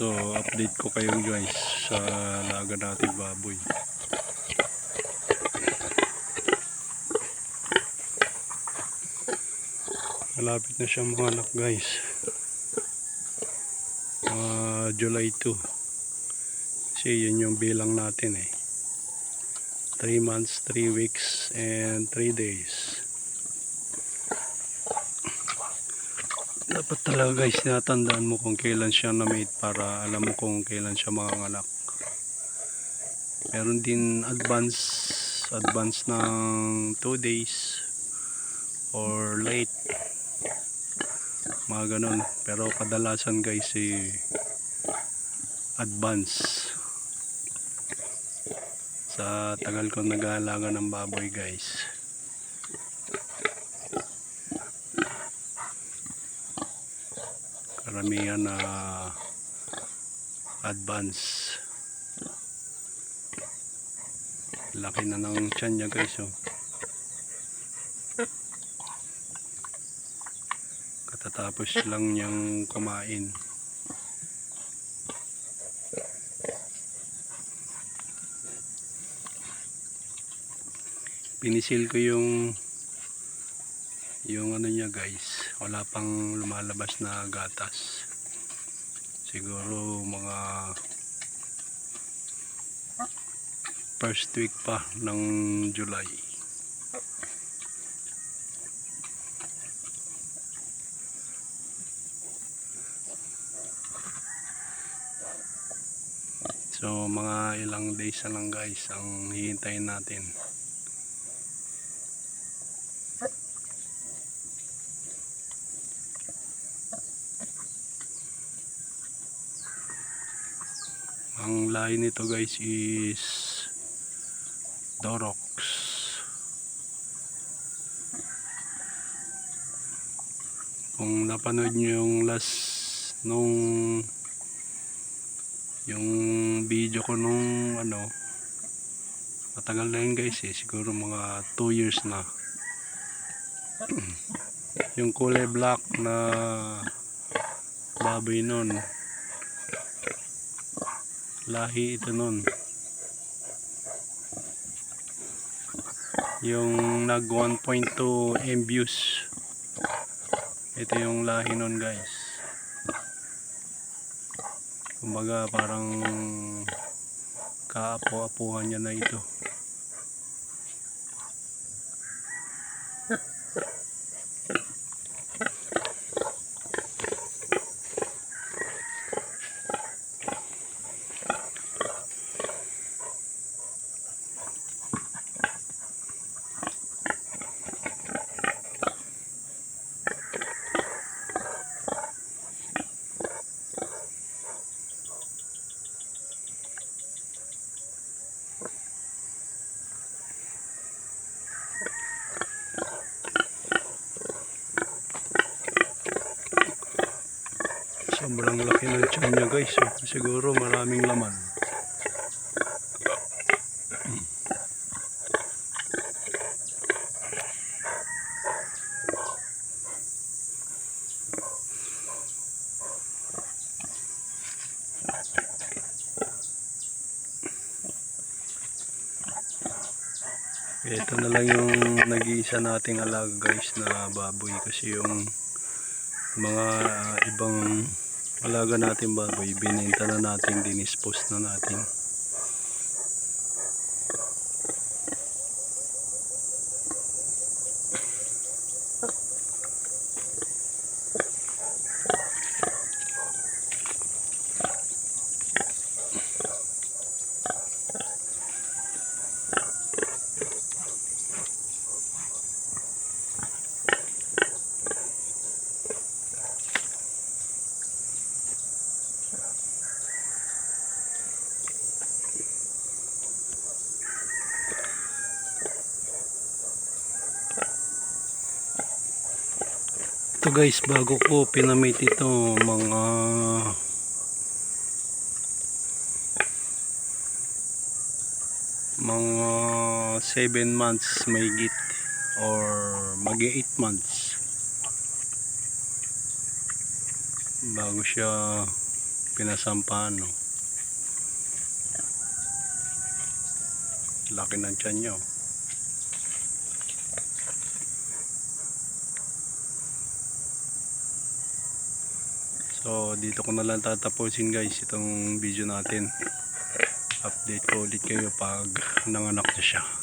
So update ko kayo guys sa alaga nating baboy. Malapit na siyang mga anak guys. July 2. Kasi yun yung bilang natin 3 months, 3 weeks, and 3 days. Dapat talaga guys, tinatandaan mo kung kailan siya na-mate para alam mo kung kailan siya manganganak. Meron din advance ng 2 days or late. Mga ganun. Pero kadalasan guys advance. Sa tagal ko nag-aalaga ng baboy guys. Karamihan na advance. Laki na ng tiyan niya guys Katatapos lang niyang kumain. Pinisil ko yung ano niya guys, wala pang lumalabas na gatas. Siguro mga first week pa ng July. So mga ilang days na lang guys ang hihintayin natin. Ang lahi nito guys is Durox. Kung napanood nyo yung yung video ko nung matagal na yun guys siguro mga 2 years na. Yung kulay black na baboy nun, lahi ito nun. Yung nag 1.2 M views, ito yung lahi nun guys. Kumbaga parang kaapo-apuhan niya na ito. Sobrang laki ng tiyan niya guys siguro maraming laman. Ito na lang yung nag-iisa nating alaga guys na baboy, kasi yung mga ibang alaga natin baboy binenta na natin, dinispose na natin. Ito guys, bago ko pinamate ito, mga 7 months may git or magi 8 months bago siya pinasampahan, no? Laki ng tiyan niya, oh. So dito ko na lang tatapusin guys itong video natin. Update ko ulit kayo pag nanganak na siya.